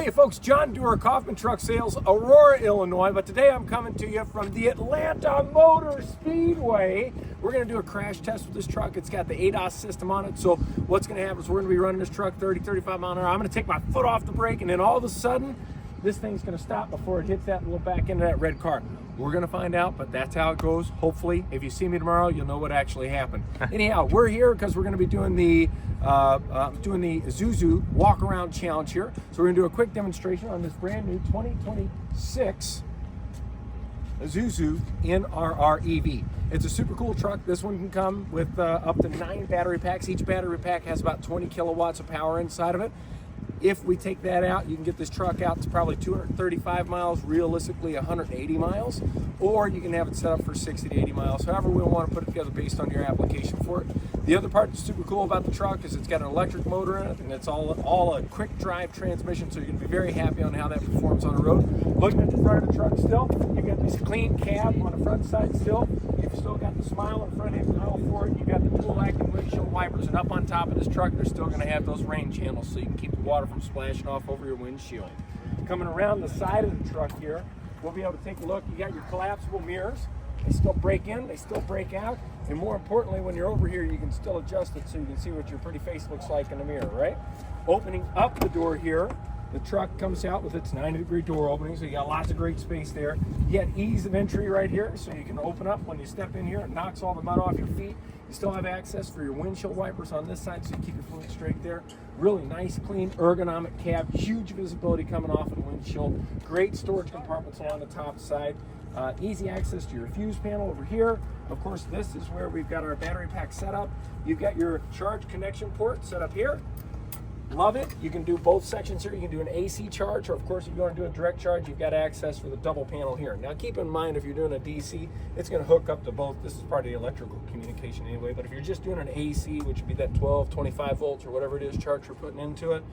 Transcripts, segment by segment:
Hey folks, John Doerr, Kaufman Truck Sales, Aurora, Illinois, but today I'm coming to you from the Atlanta Motor Speedway. We're going to do a crash test with this truck. It's got the ADAS system on it, so what's going to happen is we're going to be running this truck 30, 35 mile an hour. I'm going to take my foot off the brake, and then all of a sudden, this thing's going to stop before it hits that little back end of that red car. We're going to find out, but that's how it goes. Hopefully, if you see me tomorrow, you'll know what actually happened. Anyhow, we're here because we're going to be doing the ISUZU Walkaround Challenge here. So we're going to do a quick demonstration on this brand new 2026 ISUZU NRR EV. It's a super cool truck. This one can come with up to 9 battery packs. Each battery pack has about 20 kilowatts of power inside of it. If we take that out, you can get this truck out to probably 235 miles, realistically 180 miles, or you can have it set up for 60 to 80 miles, however we want to put it together based on your application for it. The other part that's super cool about the truck is it's got an electric motor in it, and it's all a quick drive transmission, so you're going to be very happy on how that performs on the road. Looking at the front of the truck still, you've got this clean cab on the front side still. You've still got the smile in front end grill for it. You've got the dual acting windshield wipers, and up on top of this truck, they're still going to have those rain channels so you can keep the water from splashing off over your windshield. Coming around the side of the truck here, we'll be able to take a look. You got your collapsible mirrors. They still break in, they still break out, and more importantly, when you're over here, you can still adjust it so you can see what your pretty face looks like in the mirror, right? Opening up the door here, the truck comes out with its 90-degree door opening, so you got lots of great space there. You got ease of entry right here, so you can open up when you step in here. It knocks all the mud off your feet. You still have access for your windshield wipers on this side, so you keep your foot straight there. Really nice, clean, ergonomic cab. Huge visibility coming off of the windshield. Great storage compartments along the top side. Easy access to your fuse panel over here. Of course, this is where we've got our battery pack set up. You've got your charge connection port set up here. Love it. You can do both sections here. You can do an AC charge, or of course, if you want to do a direct charge, you've got access for the double panel here. Now, keep in mind, if you're doing a DC, it's going to hook up to both. This is part of the electrical communication anyway, but if you're just doing an AC, which would be that 12, 25 volts, or whatever it is charge you're putting into it,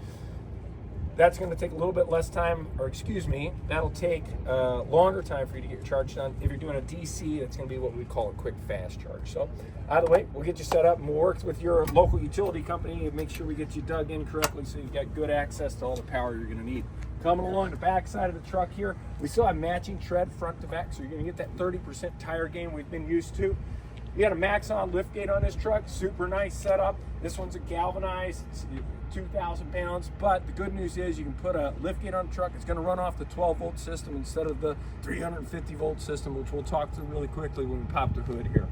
that's going to take a little bit less time, or excuse me, that'll take longer time for you to get your charge done. If you're doing a DC, that's going to be what we call a quick fast charge. So either way, we'll get you set up and we'll work with your local utility company and make sure we get you dug in correctly so you've got good access to all the power you're going to need. Coming along the back side of the truck here, we still have matching tread front to back, so you're going to get that 30% tire gain we've been used to. You got a max-on lift gate on this truck, super nice setup. This one's a galvanized, it's 2,000 pounds, but the good news is you can put a lift gate on the truck. It's going to run off the 12-volt system instead of the 350-volt system, which we'll talk through really quickly when we pop the hood here.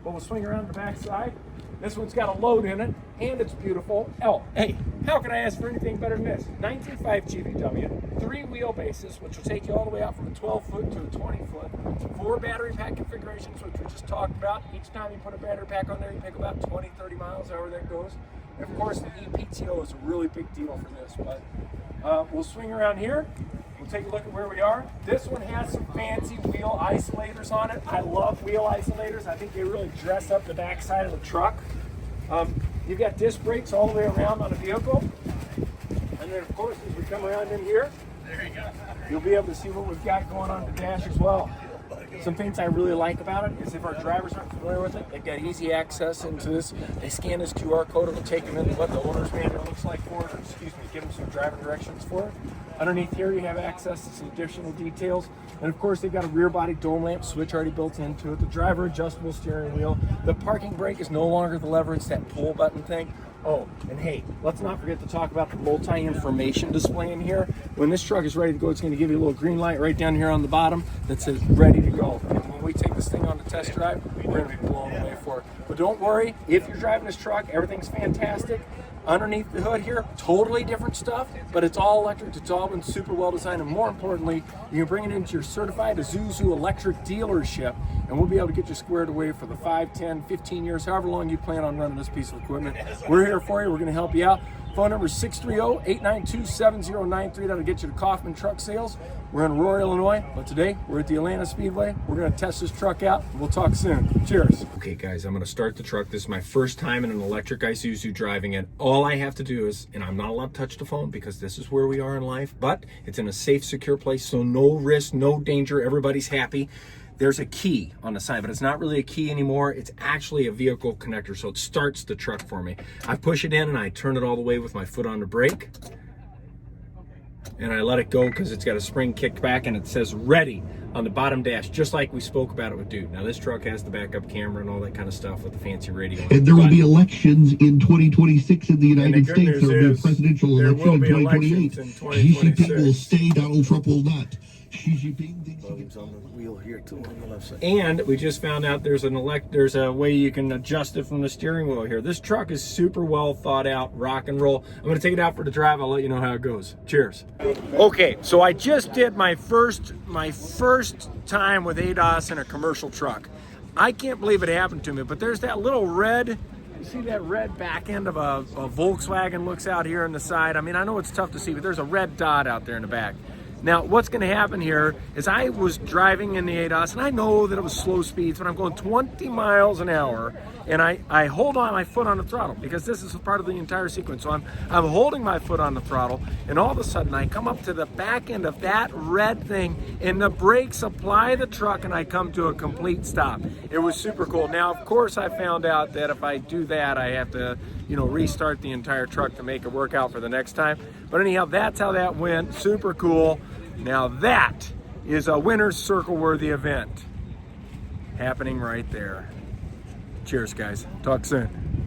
But we'll swing around the back side. This one's got a load in it, and it's beautiful. Oh, hey, how can I ask for anything better than this? 19.5 GVW, 3 wheelbases, which will take you all the way out from a 12-foot to a 20-foot. 4 battery pack configurations, which we just talked about. Each time you put a battery pack on there, you pick about 20, 30 miles, however that goes. And of course, the ePTO is a really big deal for this, but we'll swing around here. We'll take a look at where we are. This one has some fancy wheel isolators on it. I love wheel isolators. I think they really dress up the back side of the truck. You've got disc brakes all the way around on the vehicle. And then, of course, as we come around in here, there you go. You'll be able to see what we've got going on the dash as well. Some things I really like about it is if our drivers aren't familiar with it, they've got easy access into this. They scan this QR code, it'll take them into what the owner's manual looks like for it, or excuse me, give them some driving directions for it. Underneath here, you have access to some additional details. And of course, they've got a rear body dome lamp switch already built into it, the driver adjustable steering wheel. The parking brake is no longer the lever, it's that pull button thing. Oh, and hey, let's not forget to talk about the multi-information display in here. When this truck is ready to go, it's going to give you a little green light right down here on the bottom that says ready to go. And when we take this thing on the test drive, we're going to be blown away for it. But don't worry, if you're driving this truck, everything's fantastic. Underneath the hood here, totally different stuff, but it's all electric. It's all been super well designed, and more importantly, you can bring it into your certified ISUZU electric dealership, and we'll be able to get you squared away for the 5, 10, 15 years, however long you plan on running this piece of equipment. We're here for you. We're going to help you out. Phone number is 630-892-7093. That'll get you to Kaufman Truck Sales. We're in Aurora, Illinois, but today we're at the Atlanta Speedway. We're going to test this truck out, and we'll talk soon. Cheers. Okay, guys, I'm going to start the truck. This is my first time in an electric ISUZU driving it. All I have to do is, and I'm not allowed to touch the phone because this is where we are in life, but it's in a safe, secure place, so no risk, no danger. Everybody's happy. There's a key on the side, but it's not really a key anymore. It's actually a vehicle connector, so it starts the truck for me. I push it in and I turn it all the way with my foot on the brake. and I let it go because it's got a spring kickback, and it says ready on the bottom dash, just like we spoke about it with Dude. Now this truck has the backup camera and all that kind of stuff with the fancy radio. And there will be elections in 2026 in the United States. There will be a presidential election in 2028. Xi Jinping will stay, Donald Trump will not. Xi Jinping thinks he's on the wheel here too on the left side. And we just found out there's a way you can adjust it from the steering wheel here. This truck is super well thought out, rock and roll. I'm gonna take it out for the drive. I'll let you know how it goes. Cheers. Okay, so I just did my first time with ADAS in a commercial truck. I can't believe it happened to me, but there's that little red, you see that red back end of a Volkswagen looks out here on the side. I mean, I know it's tough to see, but there's a red dot out there in the back. Now, what's going to happen here is I was driving in the ADAS, and I know that it was slow speeds, but I'm going 20 miles an hour, and I hold on my foot on the throttle because this is part of the entire sequence. So I'm holding my foot on the throttle, and all of a sudden I come up to the back end of that red thing, and the brakes apply the truck, and I come to a complete stop. It was super cool. Now, of course, I found out that if I do that, I have to, restart the entire truck to make it work out for the next time. But anyhow, that's how that went. Super cool. Now that is a winner's circle worthy event happening right there. Cheers, guys. Talk soon.